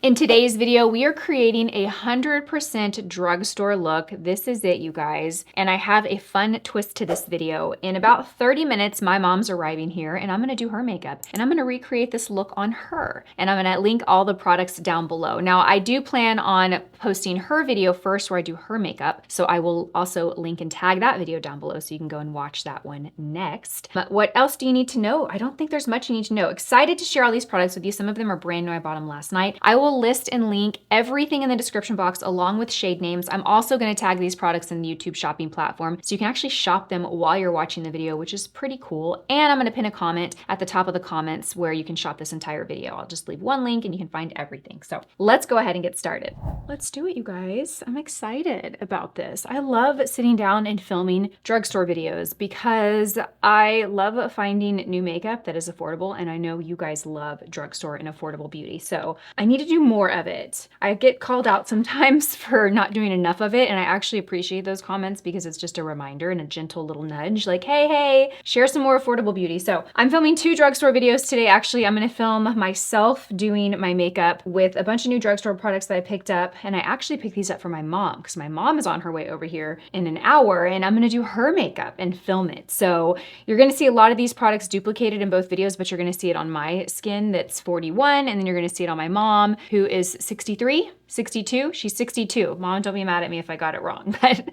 In today's video, we are creating a 100% drugstore look. This is it, you guys. And I have a fun twist to this video. In about 30 minutes, my mom's arriving here and I'm gonna do her makeup and I'm gonna recreate this look on her. And I'm gonna link all the products down below. Now, I do plan on posting her video first where I do her makeup. So I will also link and tag that video down below so you can go and watch that one next. But what else do you need to know? I don't think there's much you need to know. Excited to share all these products with you. Some of them are brand new. I bought them last night. I will list and link everything in the description box along with shade names. I'm also going to tag these products in the YouTube shopping platform so you can actually shop them while you're watching the video, which is pretty cool. And I'm going to pin a comment at the top of the comments where you can shop this entire video. I'll just leave one link and you can find everything. So let's go ahead and get started. Let's do it, you guys. I'm excited about this. I love sitting down and filming drugstore videos because I love finding new makeup that is affordable, and I know you guys love drugstore and affordable beauty. So I need to do more of it. I get called out sometimes for not doing enough of it, and I actually appreciate those comments because it's just a reminder and a gentle little nudge like, hey, share some more affordable beauty. So I'm filming 2 drugstore videos today. Actually, I'm gonna film myself doing my makeup with a bunch of new drugstore products that I picked up, and I actually picked these up for my mom because my mom is on her way over here in an hour and I'm gonna do her makeup and film it. So you're gonna see a lot of these products duplicated in both videos, but you're gonna see it on my skin that's 41, and then you're gonna see it on my mom who is 63, 62. She's 62. Mom, don't be mad at me if I got it wrong, but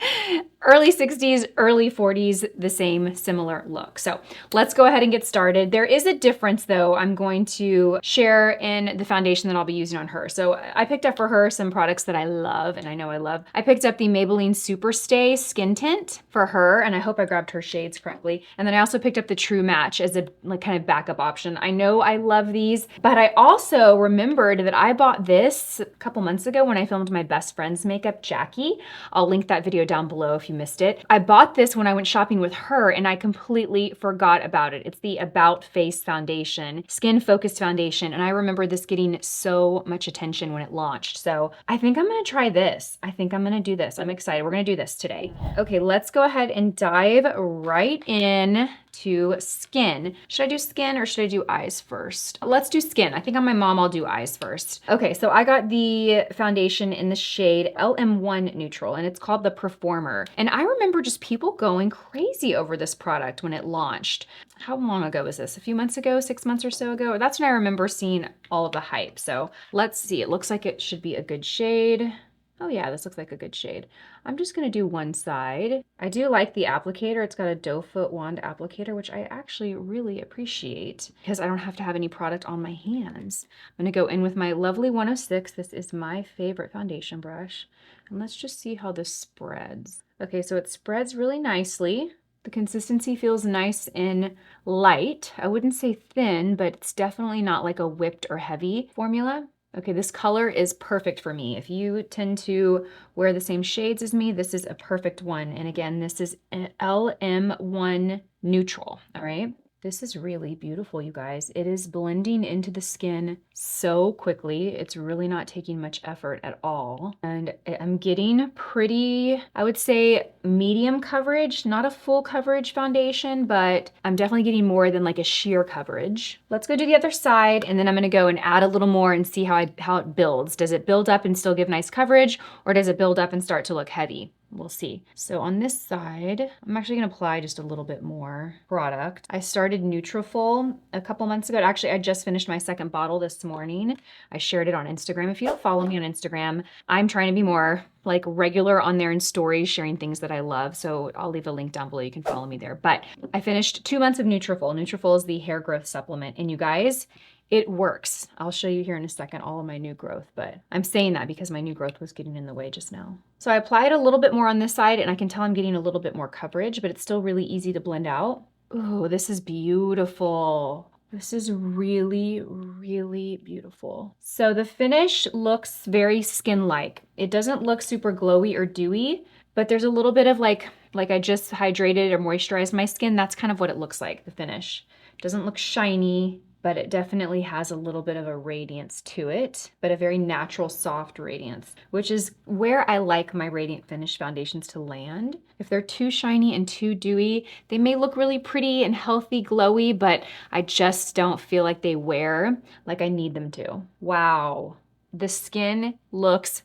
early 60s, early 40s, the same similar look. So let's go ahead and get started. There is a difference though. I'm going to share in the foundation that I'll be using on her. So I picked up for her some products that I love and I know I love. I picked up the Maybelline Superstay Skin Tint for her, and I hope I grabbed her shades correctly. And then I also picked up the True Match as a kind of backup option. I know I love these, but I also remembered that I bought this a couple months ago when I filmed my best friend's makeup, Jackie. I'll link that video down below if you missed it. I bought this when I went shopping with her and I completely forgot about it. It's the About Face foundation, skin focused foundation. And I remember this getting so much attention when it launched. So I think I'm gonna try this. I think I'm gonna do this. I'm excited. We're gonna do this today. Okay, let's go ahead and dive right in to skin. Should I do skin or should I do eyes first? Let's do skin. I think on my mom, I'll do eyes first. Okay, so I got the foundation in the shade LM1 Neutral, and it's called the Performer. And I remember just people going crazy over this product when it launched. How long ago was this? A few months ago, 6 months or so ago? That's when I remember seeing all of the hype. So let's see, it looks like it should be a good shade. Oh yeah, this looks like a good shade. I'm just gonna do one side. I do like the applicator. It's got a doe foot wand applicator, which I actually really appreciate because I don't have to have any product on my hands. I'm gonna go in with my lovely 106. This is my favorite foundation brush. And let's just see how this spreads. Okay, so it spreads really nicely. The consistency feels nice and light. I wouldn't say thin, but it's definitely not like a whipped or heavy formula. Okay, this color is perfect for me. If you tend to wear the same shades as me, this is a perfect one. And again, this is an LM1 Neutral, all right? This is really beautiful, you guys. It is blending into the skin so quickly. It's really not taking much effort at all. And I'm getting pretty, I would say, medium coverage, not a full coverage foundation, but I'm definitely getting more than like a sheer coverage. Let's go do the other side, and then I'm gonna go and add a little more and see how it builds. Does it build up and still give nice coverage, or does it build up and start to look heavy? We'll see. So on this side, I'm actually gonna apply just a little bit more product. I started Nutrafol a couple months ago. Actually, I just finished my second bottle this morning. I shared it on Instagram. If you don't follow me on Instagram, I'm trying to be more like regular on there in stories, sharing things that I love. So I'll leave a link down below. You can follow me there. But I finished 2 months of Nutrafol. Nutrafol is the hair growth supplement. And you guys, it works. I'll show you here in a second all of my new growth, but I'm saying that because my new growth was getting in the way just now. So I applied a little bit more on this side and I can tell I'm getting a little bit more coverage, but it's still really easy to blend out. Oh, this is beautiful. This is really, really beautiful. So the finish looks very skin-like. It doesn't look super glowy or dewy, but there's a little bit of like I just hydrated or moisturized my skin. That's kind of what it looks like, the finish. It doesn't look shiny, but it definitely has a little bit of a radiance to it, but a very natural, soft radiance, which is where I like my Radiant Finish foundations to land. If they're too shiny and too dewy, they may look really pretty and healthy, glowy, but I just don't feel like they wear like I need them to. Wow. The skin looks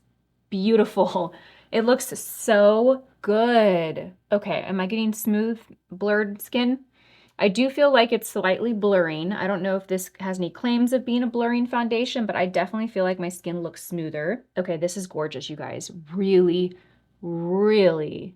beautiful. It looks so good. Okay, am I getting smooth, blurred skin? I do feel like it's slightly blurring. I don't know if this has any claims of being a blurring foundation, but I definitely feel like my skin looks smoother. Okay, this is gorgeous, you guys. Really, really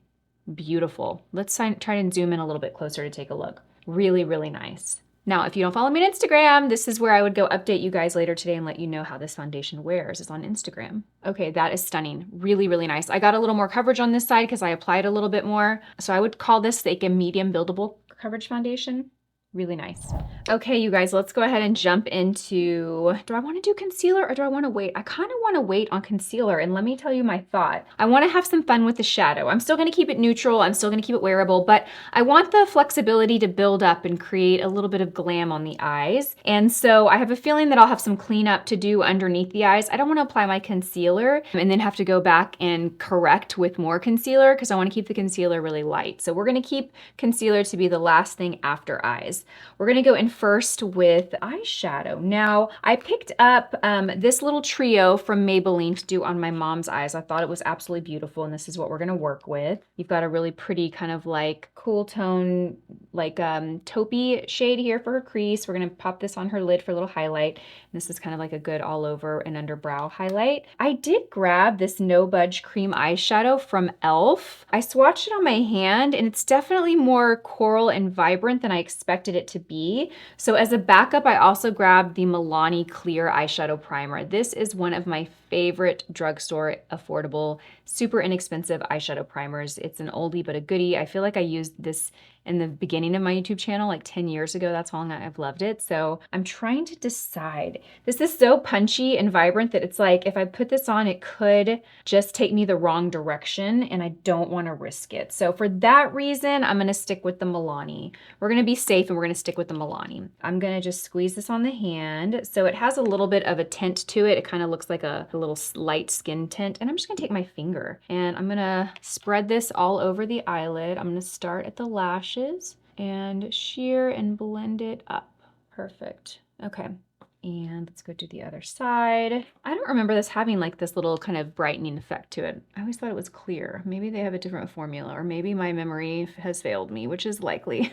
beautiful. Let's try and zoom in a little bit closer to take a look. Really, really nice. Now, if you don't follow me on Instagram, this is where I would go update you guys later today and let you know how this foundation wears. It's on Instagram. Okay, that is stunning. Really, really nice. I got a little more coverage on this side because I applied a little bit more. So I would call this like a medium buildable coverage foundation. Really nice. Okay, you guys, let's go ahead and jump into, do I want to do concealer or do I want to wait? I kind of want to wait on concealer, and let me tell you my thought. I want to have some fun with the shadow. I'm still going to keep it neutral. I'm still going to keep it wearable, but I want the flexibility to build up and create a little bit of glam on the eyes. And so I have a feeling that I'll have some cleanup to do underneath the eyes. I don't want to apply my concealer and then have to go back and correct with more concealer because I want to keep the concealer really light. So we're going to keep concealer to be the last thing after eyes. We're gonna go in first with eyeshadow. Now, I picked up this little trio from Maybelline to do on my mom's eyes. I thought it was absolutely beautiful, and this is what we're gonna work with. You've got a really pretty kind of like cool tone, like taupey shade here for her crease. We're gonna pop this on her lid for a little highlight. And this is kind of like a good all over and under brow highlight. I did grab this No Budge Cream Eyeshadow from e.l.f. I swatched it on my hand, and it's definitely more coral and vibrant than I expected it to be. So as a backup, I also grabbed the Milani Clear Eyeshadow Primer. This is one of my favorite drugstore, affordable, super inexpensive eyeshadow primers. It's an oldie but a goodie. I feel like I used this in the beginning of my YouTube channel, like 10 years ago. That's how long I've loved it. So I'm trying to decide. This is so punchy and vibrant that it's like, if I put this on, it could just take me the wrong direction, and I don't want to risk it. So for that reason, I'm going to stick with the Milani. We're going to be safe, and we're going to stick with the Milani. I'm going to just squeeze this on the hand. So it has a little bit of a tint to it. It kind of looks like a little light skin tint. And I'm just going to take my finger, and I'm going to spread this all over the eyelid. I'm going to start at the lashes and sheer and blend it up. Perfect. Okay. And let's go to the other side. I don't remember this having like this little kind of brightening effect to it. I always thought it was clear. Maybe they have a different formula, or maybe my memory has failed me, which is likely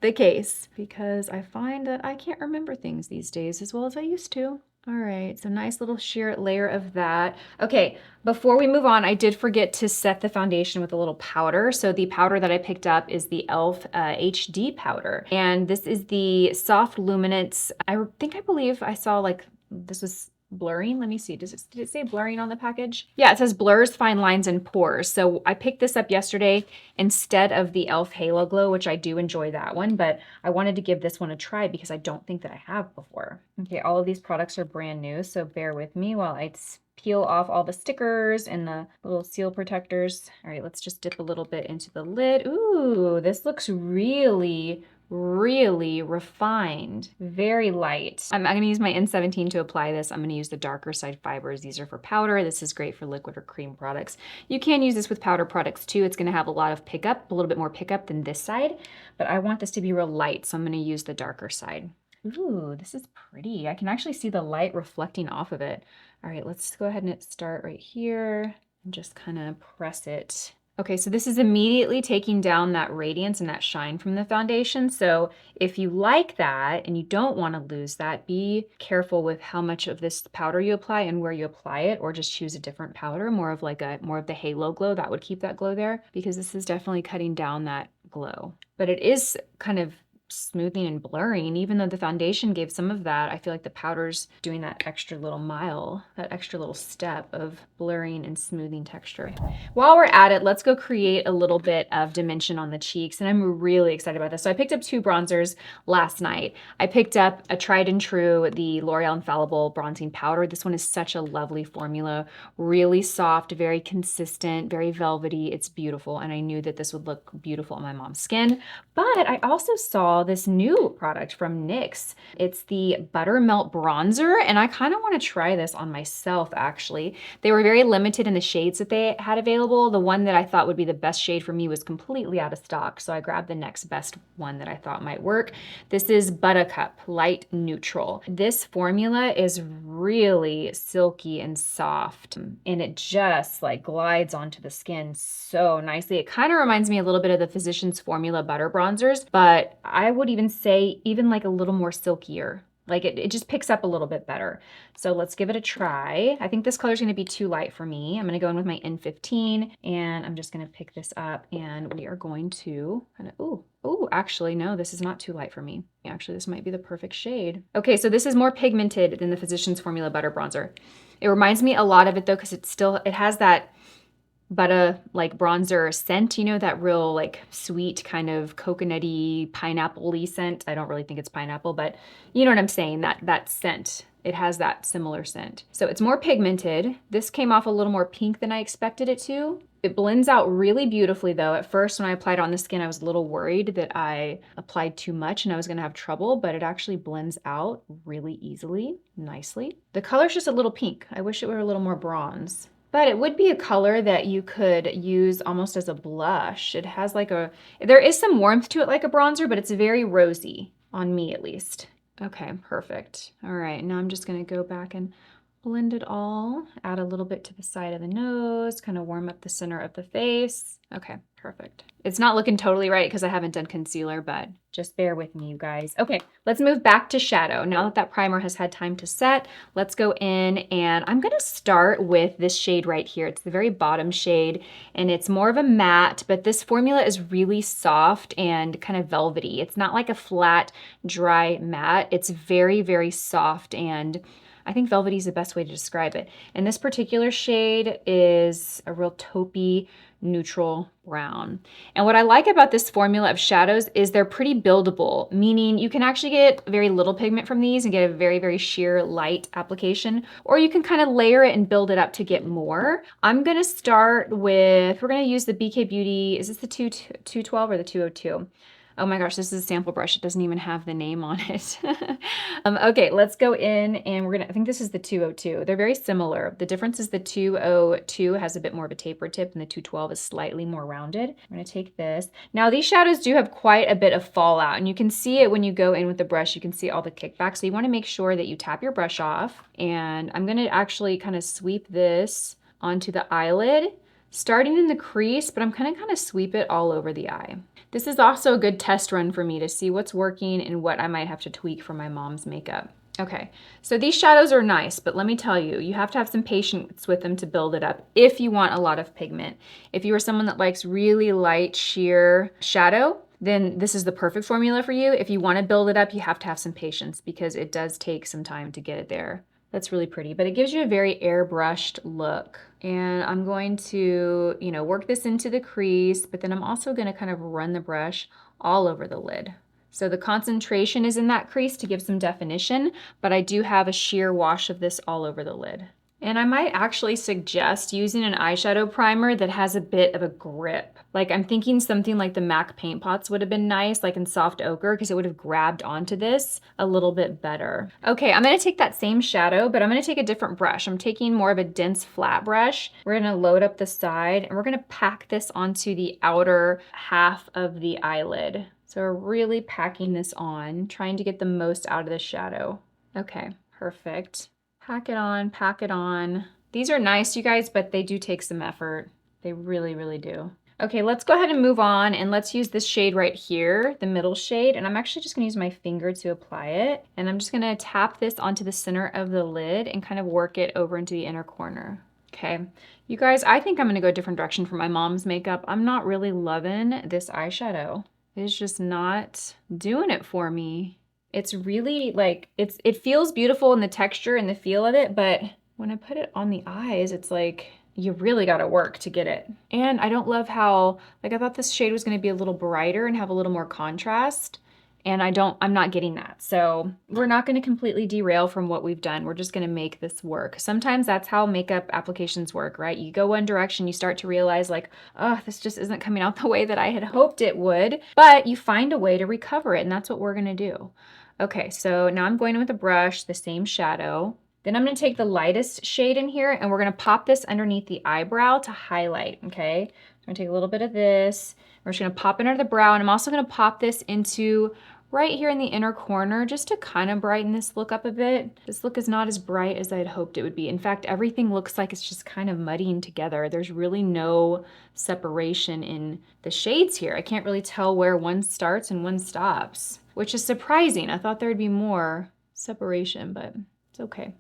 the case, because I find that I can't remember things these days as well as I used to. All right, so nice little sheer layer of that. Okay, before we move on, I did forget to set the foundation with a little powder. So the powder that I picked up is the e.l.f. HD powder. And this is the Soft Luminance. I believe I saw like, this was blurring. Let me see, did it say blurring on the package? Yeah, it says blurs fine lines and pores. So I picked this up yesterday instead of the e.l.f. Halo Glow, which I do enjoy that one, but I wanted to give this one a try because I don't think that I have before. Okay, all of these products are brand new, so bear with me while I peel off all the stickers and the little seal protectors. All right, let's just dip a little bit into the lid. Ooh, this looks really refined, very light. I'm gonna use my N17 to apply this. I'm gonna use the darker side fibers. These are for powder. This is great for liquid or cream products. You can use this with powder products too. It's gonna have a lot of pickup, a little bit more pickup than this side, but I want this to be real light, so I'm gonna use the darker side. Ooh, this is pretty. I can actually see the light reflecting off of it. All right, let's go ahead and start right here and just kind of press it. Okay, so this is immediately taking down that radiance and that shine from the foundation. So if you like that and you don't want to lose that, be careful with how much of this powder you apply and where you apply it, or just choose a different powder, more of the Halo Glow. That would keep that glow there, because this is definitely cutting down that glow. But it is kind of smoothing and blurring. Even though the foundation gave some of that, I feel like the powder's doing that extra little mile, that extra little step of blurring and smoothing texture. While we're at it, let's go create a little bit of dimension on the cheeks, and I'm really excited about this. So I picked up 2 bronzers last night. I picked up a tried and true, the L'Oreal Infallible Bronzing Powder. This one is such a lovely formula, really soft, very consistent, very velvety. It's beautiful, and I knew that this would look beautiful on my mom's skin. But I also saw saw this new product from NYX. It's the Buttermelt Bronzer, and I kind of want to try this on myself, actually. They were very limited in the shades that they had available. The one that I thought would be the best shade for me was completely out of stock, so I grabbed the next best one that I thought might work. This is Buttercup Light Neutral. This formula is really silky and soft, and it just like glides onto the skin so nicely. It kind of reminds me a little bit of the Physicians Formula Butter Bronzers, but I would even say even like a little more silkier. Like it just picks up a little bit better. So let's give it a try. I think this color is going to be too light for me. I'm going to go in with my N15, and I'm just going to pick this up, and we are going to kind of, ooh, actually, no, this is not too light for me. Actually, this might be the perfect shade. Okay, so this is more pigmented than the Physicians Formula Butter Bronzer. It reminds me a lot of it though, because it has that butter like bronzer scent, you know, that real like sweet kind of coconutty pineapple-y scent. I don't really think it's pineapple, but you know what I'm saying, that scent. It has that similar scent. So it's more pigmented. This came off a little more pink than I expected it to. It blends out really beautifully though. At first when I applied it on the skin, I was a little worried that I applied too much and I was gonna have trouble, but it actually blends out really easily, nicely. The color's just a little pink. I wish it were a little more bronze. But it would be a color that you could use almost as a blush. It has like there is some warmth to it like a bronzer, but it's very rosy, on me at least. Okay, perfect. All right, now I'm just gonna go back and blend it all, add a little bit to the side of the nose, kind of warm up the center of the face. Okay, perfect. It's not looking totally right because I haven't done concealer, but just bear with me, you guys. Okay, let's move back to shadow. Now that that primer has had time to set, let's go in, and I'm gonna start with this shade right here. It's the very bottom shade, and it's more of a matte, but this formula is really soft and kind of velvety. It's not like a flat, dry matte. It's very, very soft, and I think velvety is the best way to describe it. And this particular shade is a real taupey, neutral brown. And what I like about this formula of shadows is they're pretty buildable, meaning you can actually get very little pigment from these and get a very, very sheer light application, or you can kind of layer it and build it up to get more. I'm gonna start with, we're gonna use the BK Beauty, is this the 212 or the 202? Oh my gosh, this is a sample brush. It doesn't even have the name on it. Okay, let's go in, and I think this is the 202. They're very similar. The difference is the 202 has a bit more of a taper tip and the 212 is slightly more rounded. I'm gonna take this. Now these shadows do have quite a bit of fallout, and you can see it when you go in with the brush. You can see all the kickback. So you wanna make sure that you tap your brush off, and I'm gonna actually kind of sweep this onto the eyelid, starting in the crease, but I'm gonna kind of sweep it all over the eye. This is also a good test run for me to see what's working and what I might have to tweak for my mom's makeup. Okay, so these shadows are nice, but let me tell you, you have to have some patience with them to build it up if you want a lot of pigment. If you are someone that likes really light, sheer shadow, then this is the perfect formula for you. If you want to build it up, you have to have some patience because it does take some time to get it there. That's really pretty, but it gives you a very airbrushed look. And I'm going to, you know, work this into the crease, but then I'm also gonna kind of run the brush all over the lid. So the concentration is in that crease to give some definition, but I do have a sheer wash of this all over the lid. And I might actually suggest using an eyeshadow primer that has a bit of a grip. Like I'm thinking something like the MAC Paint Pots would have been nice, like in Soft Ochre, because it would have grabbed onto this a little bit better. Okay, I'm gonna take that same shadow, but I'm gonna take a different brush. I'm taking more of a dense flat brush. We're gonna load up the side, and we're gonna pack this onto the outer half of the eyelid. So we're really packing this on, trying to get the most out of the shadow. Okay, perfect. Pack it on, pack it on. These are nice, you guys, but they do take some effort. They really, really do. Okay, let's go ahead and move on, and let's use this shade right here, the middle shade, and I'm actually just gonna use my finger to apply it, and I'm just gonna tap this onto the center of the lid and kind of work it over into the inner corner. Okay, you guys, I think I'm gonna go a different direction for my mom's makeup. I'm not really loving this eyeshadow. It's just not doing it for me. It's really like, it feels beautiful in the texture and the feel of it, but when I put it on the eyes, it's like, you really gotta work to get it. And I don't love how, like I thought this shade was gonna be a little brighter and have a little more contrast, And I'm not getting that. So we're not going to completely derail from what we've done. We're just going to make this work. Sometimes that's how makeup applications work, right? You go one direction, you start to realize like, oh, this just isn't coming out the way that I had hoped it would, but you find a way to recover it. And that's what we're going to do. Okay, so now I'm going in with a brush, the same shadow. Then I'm going to take the lightest shade in here and we're going to pop this underneath the eyebrow to highlight, okay? I'm going to take a little bit of this. We're just going to pop it under the brow, and I'm also going to pop this into right here in the inner corner just to kind of brighten this look up a bit. This look is not as bright as I had hoped it would be. In fact, everything looks like it's just kind of muddying together. There's really no separation in the shades here. I can't really tell where one starts and one stops, which is surprising. I thought there'd be more separation, but it's okay.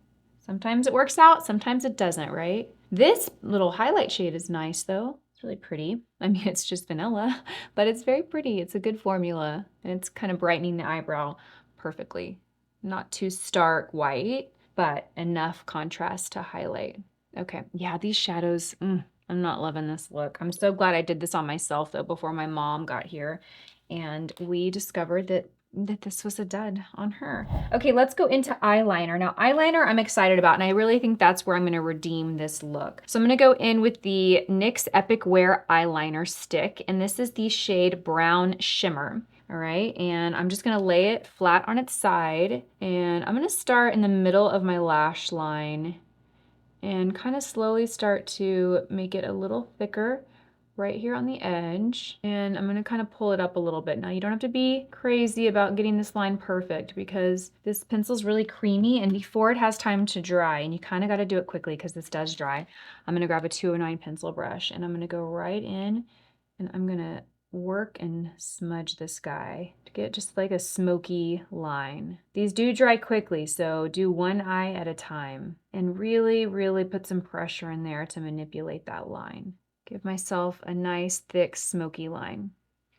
Sometimes it works out, sometimes it doesn't, right? This little highlight shade is nice though. It's really pretty. I mean, it's just vanilla, but it's very pretty. It's a good formula, and it's kind of brightening the eyebrow perfectly. Not too stark white, but enough contrast to highlight. Okay, yeah, these shadows, I'm not loving this look. I'm so glad I did this on myself though before my mom got here, and we discovered that this was a dud on her. Okay, let's go into eyeliner. Now, eyeliner I'm excited about, and I really think that's where I'm gonna redeem this look. So I'm gonna go in with the NYX Epic Wear eyeliner stick, and this is the shade Brown Shimmer. All right, and I'm just gonna lay it flat on its side, and I'm gonna start in the middle of my lash line and kind of slowly start to make it a little thicker right here on the edge. And I'm gonna kind of pull it up a little bit. Now you don't have to be crazy about getting this line perfect because this pencil's really creamy, and before it has time to dry, and you kind of got to do it quickly because this does dry, I'm gonna grab a 209 pencil brush and I'm gonna go right in and I'm gonna work and smudge this guy to get just like a smoky line. These do dry quickly, so do one eye at a time and really, really put some pressure in there to manipulate that line. Give myself a nice thick smoky line.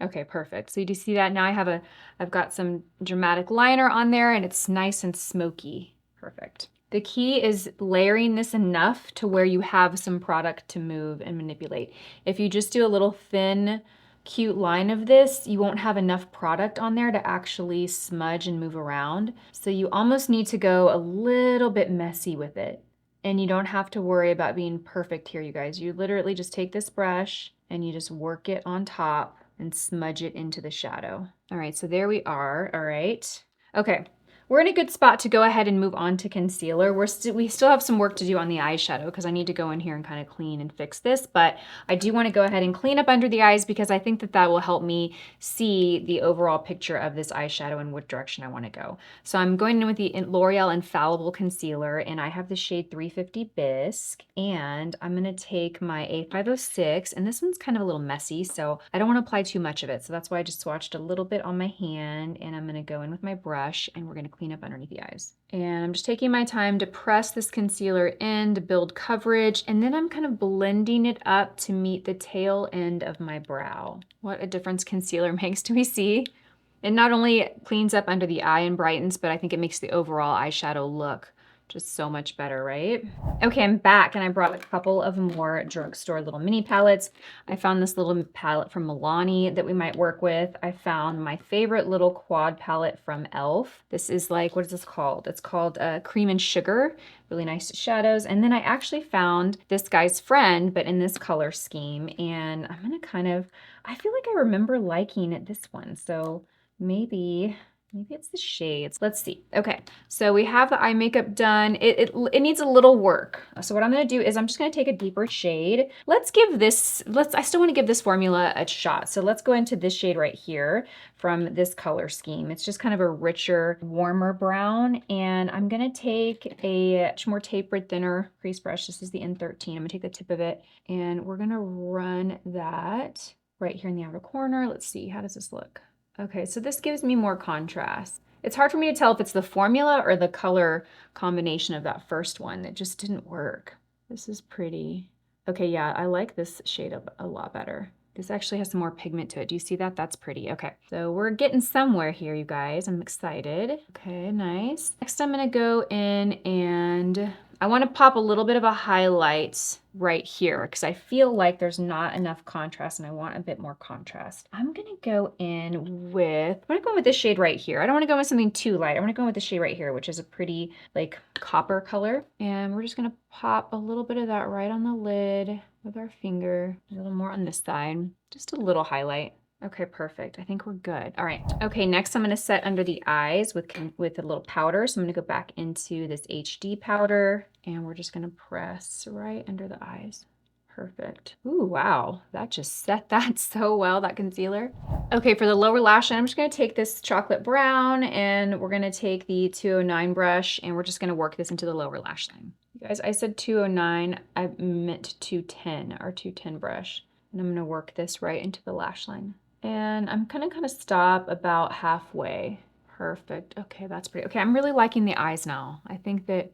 Okay, perfect. So you do see that now I've got some dramatic liner on there and it's nice and smoky. Perfect. The key is layering this enough to where you have some product to move and manipulate. If you just do a little thin, cute line of this, you won't have enough product on there to actually smudge and move around. So you almost need to go a little bit messy with it. And you don't have to worry about being perfect here, you guys. You literally just take this brush and you just work it on top and smudge it into the shadow. All right, so there we are. All right. Okay. We're in a good spot to go ahead and move on to concealer. We still have some work to do on the eyeshadow because I need to go in here and kind of clean and fix this, but I do want to go ahead and clean up under the eyes because I think that will help me see the overall picture of this eyeshadow and what direction I want to go. So I'm going in with the L'Oreal Infallible Concealer, and I have the shade 350 Bisque, and I'm going to take my A506, and this one's kind of a little messy, so I don't want to apply too much of it. So that's why I just swatched a little bit on my hand, and I'm going to go in with my brush, and we're going to clean up underneath the eyes. And I'm just taking my time to press this concealer in to build coverage, and then I'm kind of blending it up to meet the tail end of my brow. What a difference concealer makes, do we see? It not only cleans up under the eye and brightens, but I think it makes the overall eyeshadow look just so much better, right? Okay, I'm back and I brought a couple of more drugstore little mini palettes. I found this little palette from Milani that we might work with. I found my favorite little quad palette from e.l.f. This is like, what is this called? It's called Cream and Sugar. Really nice shadows. And then I actually found this guy's friend, but in this color scheme. And I'm gonna I feel like I remember liking this one. So maybe it's the shades. Let's see. Okay, so we have the eye makeup done. It needs a little work. So what I'm gonna do is I'm just gonna take a deeper shade. I still wanna give this formula a shot. So let's go into this shade right here from this color scheme. It's just kind of a richer, warmer brown. And I'm gonna take a much more tapered, thinner crease brush. This is the N13. I'm gonna take the tip of it and we're gonna run that right here in the outer corner. Let's see, how does this look? Okay, so this gives me more contrast. It's hard for me to tell if it's the formula or the color combination of that first one that just didn't work. This is pretty. Okay, yeah, I like this shade a lot better. This actually has some more pigment to it. Do you see that? That's pretty. Okay, so we're getting somewhere here, you guys. I'm excited. Okay, nice. Next, I'm gonna go in and I want to pop a little bit of a highlight right here because I feel like there's not enough contrast and I want a bit more contrast. I'm gonna go in with, I'm gonna go with this shade right here. I don't wanna go with something too light. I'm gonna go with the shade right here, which is a pretty like copper color. And we're just gonna pop a little bit of that right on the lid with our finger, a little more on this side, just a little highlight. Okay, perfect. I think we're good. All right. Okay, next I'm gonna set under the eyes with a little powder. So I'm gonna go back into this HD powder and we're just gonna press right under the eyes. Perfect. Ooh, wow. That just set that so well, that concealer. Okay, for the lower lash line, I'm just gonna take this chocolate brown and we're gonna take the 209 brush and we're just gonna work this into the lower lash line. You guys, I said 209, I meant 210, our 210 brush. And I'm gonna work this right into the lash line. And I'm gonna kind of stop about halfway. Perfect. Okay, that's pretty. Okay, I'm really liking the eyes now. I think that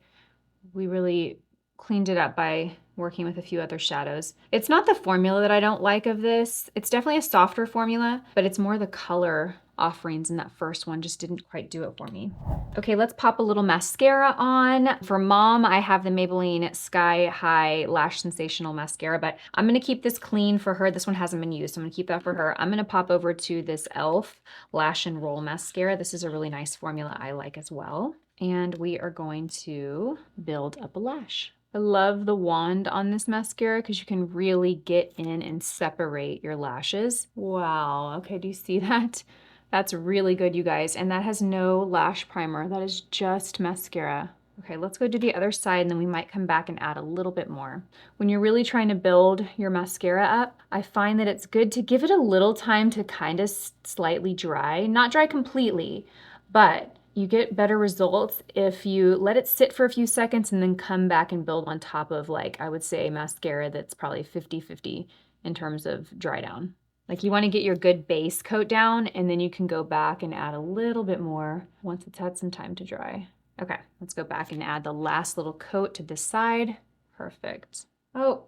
we really cleaned it up by working with a few other shadows. It's not the formula that I don't like of this. It's definitely a softer formula, but it's more the color offerings in that first one just didn't quite do it for me. Okay, let's pop a little mascara on. For Mom, I have the Maybelline Sky High Lash Sensational Mascara, but I'm gonna keep this clean for her. This one hasn't been used, so I'm gonna keep that for her. I'm gonna pop over to this e.l.f. Lash and Roll Mascara. This is a really nice formula I like as well. And we are going to build up a lash. I love the wand on this mascara because you can really get in and separate your lashes. Wow, okay, do you see that? That's really good, you guys. And that has no lash primer. That is just mascara. Okay, let's go to the other side and then we might come back and add a little bit more. When you're really trying to build your mascara up, I find that it's good to give it a little time to kind of slightly dry. Not dry completely, but you get better results if you let it sit for a few seconds and then come back and build on top of, like, I would say mascara that's probably 50-50 in terms of dry down. Like, you want to get your good base coat down and then you can go back and add a little bit more once it's had some time to dry. Okay, let's go back and add the last little coat to this side. Perfect. Oh,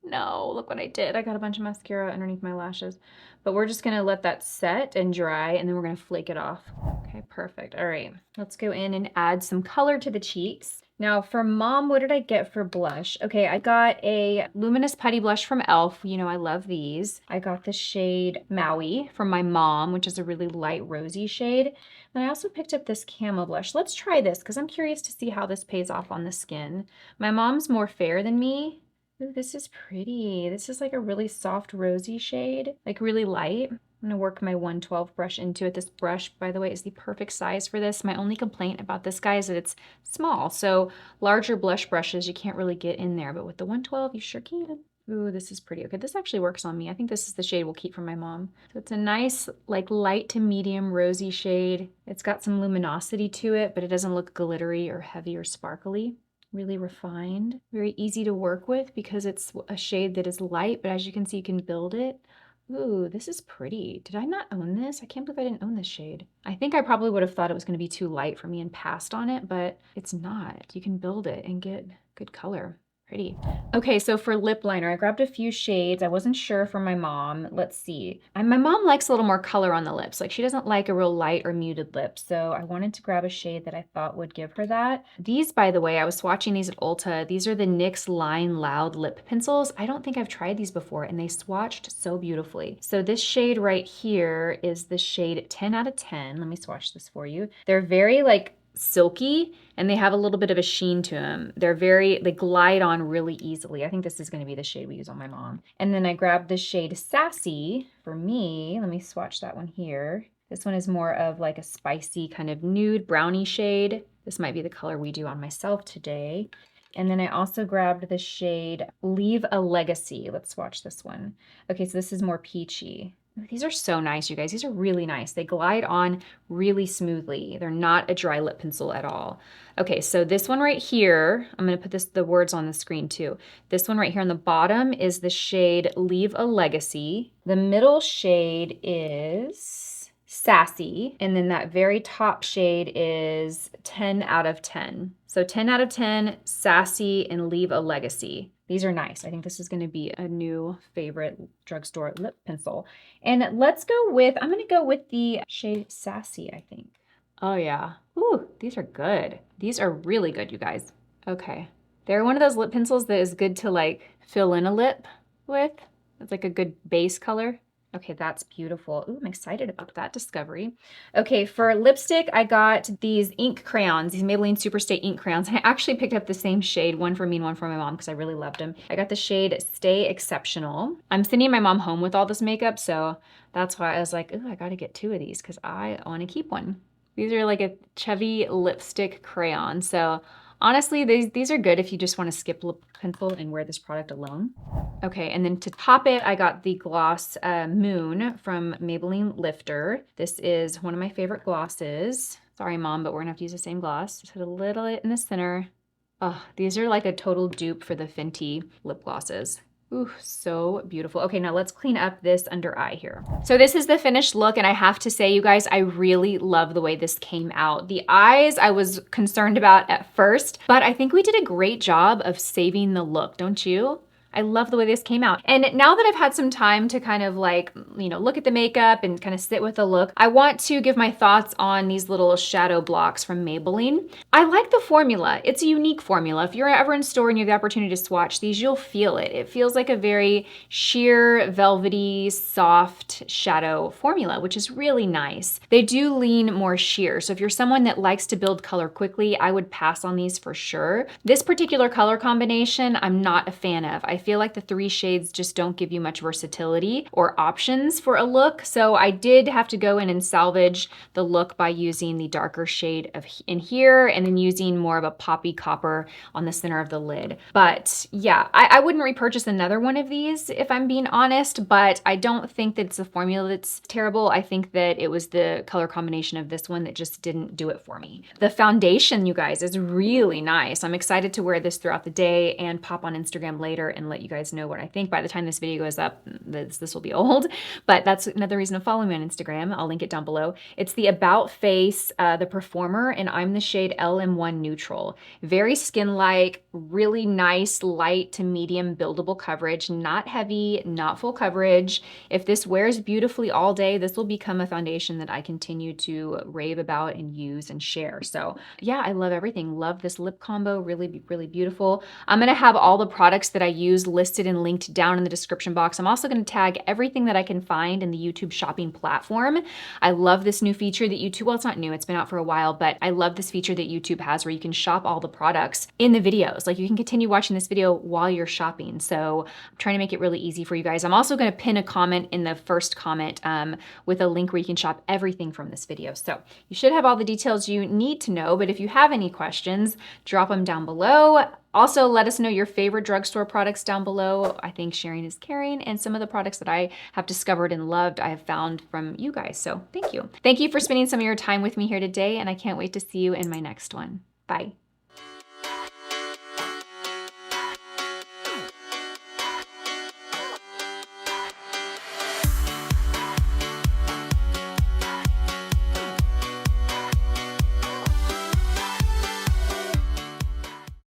no, look what I did. I got a bunch of mascara underneath my lashes. But we're just gonna let that set and dry and then we're gonna flake it off. Okay, perfect. All right, let's go in and add some color to the cheeks. Now for Mom, what did I get for blush? Okay, I got a Luminous Putty Blush from e.l.f. You know I love these. I got the shade Maui from my mom, which is a really light rosy shade. And I also picked up this Camel blush. Let's try this because I'm curious to see how this pays off on the skin. My mom's more fair than me. Ooh, this is pretty. This is like a really soft rosy shade, like really light. I'm gonna work my 112 brush into it. This brush, by the way, is the perfect size for this. My only complaint about this guy is that it's small. So larger blush brushes, you can't really get in there, but with the 112, you sure can. Ooh, this is pretty. Okay, this actually works on me. I think this is the shade we'll keep from my mom. So it's a nice, like light to medium rosy shade. It's got some luminosity to it, but it doesn't look glittery or heavy or sparkly. Really refined, very easy to work with because it's a shade that is light, but as you can see, you can build it. Ooh, this is pretty. Did I not own this? I can't believe I didn't own this shade. I think I probably would have thought it was going to be too light for me and passed on it, but it's not. You can build it and get good color. Pretty. Okay, so for lip liner, I grabbed a few shades. I wasn't sure for my mom. Let's see. And my mom likes a little more color on the lips. Like she doesn't like a real light or muted lip. So I wanted to grab a shade that I thought would give her that. These, by the way, I was swatching these at Ulta. These are the NYX Line Loud lip pencils. I don't think I've tried these before and they swatched so beautifully. So this shade right here is the shade 10 out of 10. Let me swatch this for you. They're very like silky and they have a little bit of a sheen to them. They glide on really easily. I think this is going to be the shade we use on my mom. And then I grabbed the shade Sassy for me. Let me swatch that one here. This one is more of like a spicy kind of nude brownie shade. This might be the color we do on myself today. And then I also grabbed the shade Leave a Legacy. Let's swatch this one. Okay, so this is more peachy. These are so nice, you guys. These are really nice. They glide on really smoothly. They're not a dry lip pencil at all. Okay, so this one right here, I'm gonna put the words on the screen too. This one right here on the bottom is the shade Leave a Legacy. The middle shade is Sassy. And then that very top shade is 10 out of 10. So 10 out of 10, Sassy, and Leave a Legacy. These are nice. I think this is going to be a new favorite drugstore lip pencil. And let's go with, I'm going to go with the shade Sassy, I think. Oh yeah. Ooh, these are good. These are really good, you guys. Okay. They're one of those lip pencils that is good to like fill in a lip with. It's like a good base color. Okay, that's beautiful. Ooh, I'm excited about that discovery. Okay, for lipstick, I got these ink crayons, these Maybelline Superstay ink crayons. And I actually picked up the same shade, one for me and one for my mom, because I really loved them. I got the shade Stay Exceptional. I'm sending my mom home with all this makeup, so that's why I was like, ooh, I gotta get 2 of these because I want to keep one. These are like a chubby lipstick crayon. So honestly, these are good if you just want to skip lip pencil and wear this product alone. Okay, and then to top it, I got the gloss Moon from Maybelline Lifter. This is one of my favorite glosses. Sorry, Mom, but we're gonna have to use the same gloss. Just put a little in the center. Oh, these are like a total dupe for the Fenty lip glosses. Ooh, so beautiful. Okay, now let's clean up this under eye here. So this is the finished look, and I have to say, you guys, I really love the way this came out. The eyes I was concerned about at first, but I think we did a great job of saving the look, don't you? I love the way this came out. And now that I've had some time to kind of like, you know, look at the makeup and kind of sit with the look, I want to give my thoughts on these little shadow blocks from Maybelline. I like the formula. It's a unique formula. If you're ever in store and you have the opportunity to swatch these, you'll feel it. It feels like a very sheer, velvety, soft shadow formula, which is really nice. They do lean more sheer. So if you're someone that likes to build color quickly, I would pass on these for sure. This particular color combination, I'm not a fan of. I feel like the 3 shades just don't give you much versatility or options for a look. So I did have to go in and salvage the look by using the darker shade in here and then using more of a poppy copper on the center of the lid. But yeah, I wouldn't repurchase another one of these if I'm being honest, but I don't think that it's the formula that's terrible. I think that it was the color combination of this one that just didn't do it for me. The foundation, you guys, is really nice. I'm excited to wear this throughout the day and pop on Instagram later and let you guys know what I think. By the time this video goes up, this will be old, but that's another reason to follow me on Instagram. I'll link it down below. It's the About Face, the Performer, and I'm the shade LM1 Neutral. Very skin-like, really nice, light to medium buildable coverage, not heavy, not full coverage. If this wears beautifully all day, this will become a foundation that I continue to rave about and use and share. So yeah, I love everything. Love this lip combo, really, really beautiful. I'm gonna have all the products that I use listed and linked down in the description box. I'm also gonna tag everything that I can find in the YouTube shopping platform. I love this new feature that YouTube, well, it's not new, it's been out for a while, but I love this feature that YouTube has where you can shop all the products in the videos. Like you can continue watching this video while you're shopping. So I'm trying to make it really easy for you guys. I'm also gonna pin a comment in the first comment with a link where you can shop everything from this video. So you should have all the details you need to know, but if you have any questions, drop them down below. Also, let us know your favorite drugstore products down below. I think sharing is caring, and some of the products that I have discovered and loved, I have found from you guys. So thank you. Thank you for spending some of your time with me here today, and I can't wait to see you in my next one. Bye.